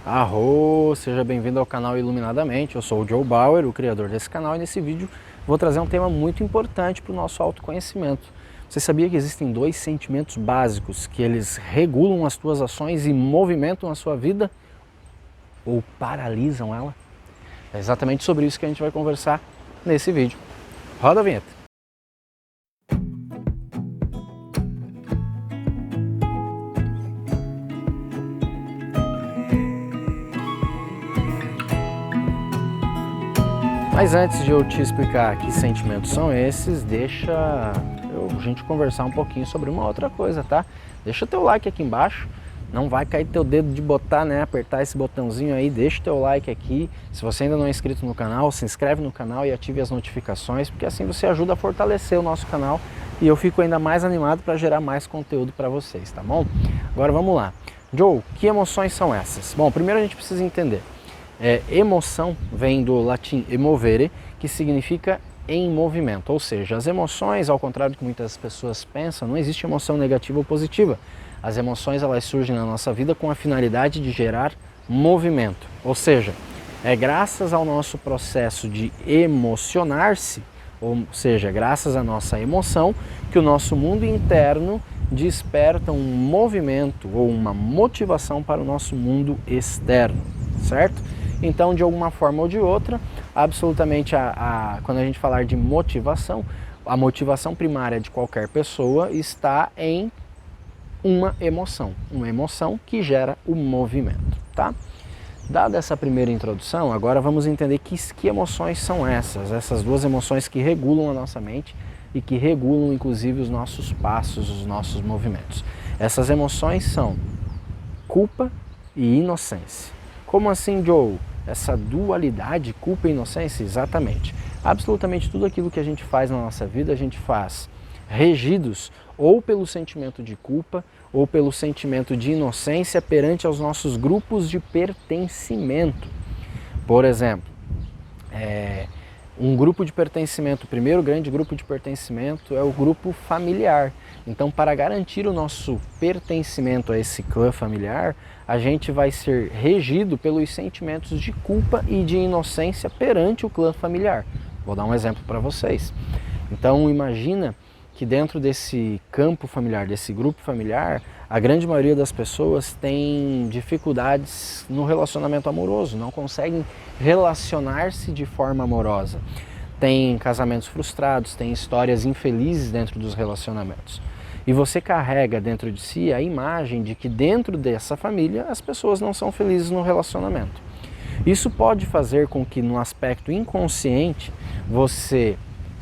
Arro, seja bem-vindo ao canal Iluminadamente. Eu sou o Joe Bauer, o criador desse canal, e nesse vídeo vou trazer um tema muito importante para o nosso autoconhecimento. Você sabia que existem dois sentimentos básicos que eles regulam as tuas ações e movimentam a sua vida ou paralisam ela? É exatamente sobre isso que a gente vai conversar nesse vídeo. Roda a vinheta. Mas antes de eu te explicar que sentimentos são esses, deixa a gente conversar um pouquinho sobre uma outra coisa, tá? Deixa teu like aqui embaixo, não vai cair teu dedo de botar, né? Apertar esse botãozinho aí, deixa teu like aqui. Se você ainda não é inscrito no canal, se inscreve no canal e ative as notificações, porque assim você ajuda a fortalecer o nosso canal e eu fico ainda mais animado para gerar mais conteúdo para vocês, tá bom? Agora vamos lá. Joe, que emoções são essas? Bom, primeiro a gente precisa entender. Emoção vem do latim emovere, que significa em movimento, ou seja, as emoções, ao contrário do que muitas pessoas pensam, não existe emoção negativa ou positiva. As emoções elas surgem na nossa vida com a finalidade de gerar movimento, ou seja, é graças ao nosso processo de emocionar-se, ou seja, graças à nossa emoção, que o nosso mundo interno desperta um movimento ou uma motivação para o nosso mundo externo, certo? Então, de alguma forma ou de outra, absolutamente, quando a gente falar de motivação, a motivação primária de qualquer pessoa está em uma emoção que gera o movimento, tá? Dada essa primeira introdução, agora vamos entender que emoções são essas duas emoções que regulam a nossa mente e que regulam, inclusive, os nossos passos, os nossos movimentos. Essas emoções são culpa e inocência. Como assim, Joe? Essa dualidade, culpa e inocência? Exatamente. Absolutamente tudo aquilo que a gente faz na nossa vida, a gente faz regidos ou pelo sentimento de culpa ou pelo sentimento de inocência perante aos nossos grupos de pertencimento. Por exemplo, um grupo de pertencimento, o primeiro grande grupo de pertencimento é o grupo familiar. Então, para garantir o nosso pertencimento a esse clã familiar, a gente vai ser regido pelos sentimentos de culpa e de inocência perante o clã familiar. Vou dar um exemplo para vocês. Então, imagina que dentro desse campo familiar, desse grupo familiar, a grande maioria das pessoas tem dificuldades no relacionamento amoroso, não conseguem relacionar-se de forma amorosa. Tem casamentos frustrados, tem histórias infelizes dentro dos relacionamentos. E você carrega dentro de si a imagem de que dentro dessa família as pessoas não são felizes no relacionamento. Isso pode fazer com que no aspecto inconsciente você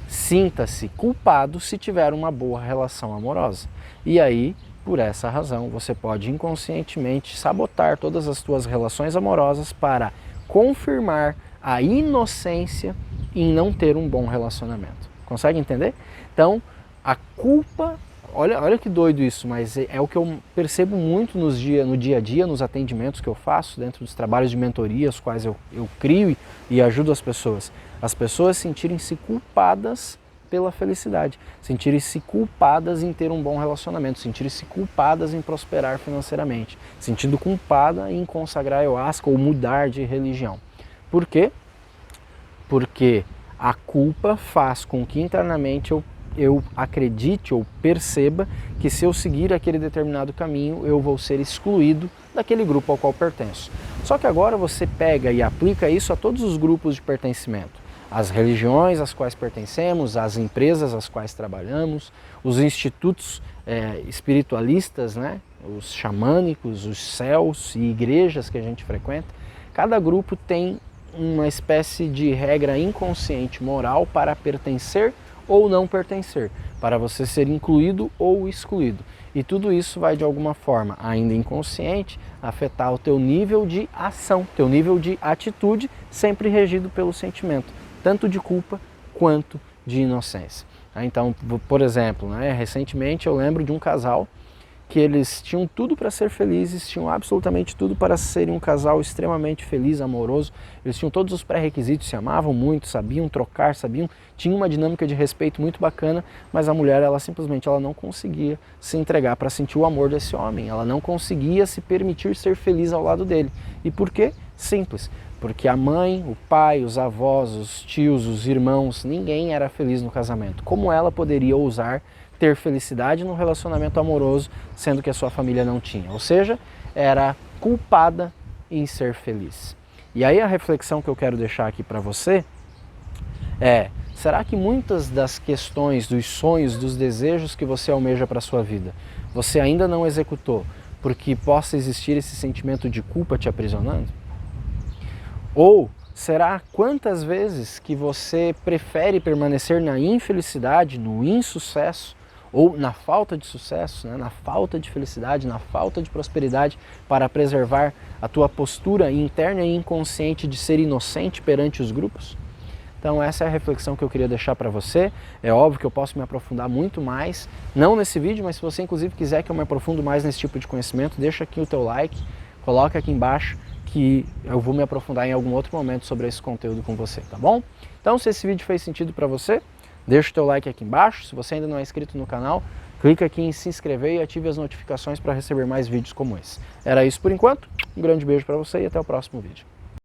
sinta-se culpado se tiver uma boa relação amorosa. E aí, por essa razão, você pode inconscientemente sabotar todas as suas relações amorosas para confirmar a inocência em não ter um bom relacionamento. Consegue entender? Então, a culpa, olha que doido isso, mas é o que eu percebo muito no dia a dia, nos atendimentos que eu faço, dentro dos trabalhos de mentoria, os quais eu crio e ajudo as pessoas sentirem-se culpadas pela felicidade, sentirem-se culpadas em ter um bom relacionamento, sentirem-se culpadas em prosperar financeiramente, sentindo culpada em consagrar ayahuasca ou mudar de religião. Por quê? Porque a culpa faz com que internamente eu acredite ou perceba que se eu seguir aquele determinado caminho, eu vou ser excluído daquele grupo ao qual pertenço. Só que agora você pega e aplica isso a todos os grupos de pertencimento. As religiões às quais pertencemos, as empresas às quais trabalhamos, os institutos espiritualistas, né? Os xamânicos, os céus e igrejas que a gente frequenta. Cada grupo tem uma espécie de regra inconsciente moral para pertencer ou não pertencer, para você ser incluído ou excluído. E tudo isso vai de alguma forma, ainda inconsciente, afetar o teu nível de ação, teu nível de atitude, sempre regido pelo sentimento, tanto de culpa quanto de inocência. Então, por exemplo, recentemente eu lembro de um casal que eles tinham tudo para ser felizes, tinham absolutamente tudo para serem um casal extremamente feliz, amoroso. Eles tinham todos os pré-requisitos, se amavam muito, sabiam trocar, tinham uma dinâmica de respeito muito bacana, mas a mulher, ela simplesmente não conseguia se entregar para sentir o amor desse homem, ela não conseguia se permitir ser feliz ao lado dele. E por quê? Simples. Porque a mãe, o pai, os avós, os tios, os irmãos, ninguém era feliz no casamento. Como ela poderia ousar ter felicidade no relacionamento amoroso, sendo que a sua família não tinha? Ou seja, era culpada em ser feliz. E aí a reflexão que eu quero deixar aqui para você é: será que muitas das questões, dos sonhos, dos desejos que você almeja para a sua vida, você ainda não executou porque possa existir esse sentimento de culpa te aprisionando? Ou será quantas vezes que você prefere permanecer na infelicidade, no insucesso, ou na falta de sucesso, né? Na falta de felicidade, na falta de prosperidade, para preservar a tua postura interna e inconsciente de ser inocente perante os grupos? Então essa é a reflexão que eu queria deixar para você. É óbvio que eu posso me aprofundar muito mais, não nesse vídeo, mas se você inclusive quiser que eu me aprofundo mais nesse tipo de conhecimento, deixa aqui o teu like, coloca aqui embaixo que eu vou me aprofundar em algum outro momento sobre esse conteúdo com você, tá bom? Então se esse vídeo fez sentido para você, deixa o teu like aqui embaixo. Se você ainda não é inscrito no canal, clica aqui em se inscrever e ative as notificações para receber mais vídeos como esse. Era isso por enquanto, um grande beijo para você e até o próximo vídeo.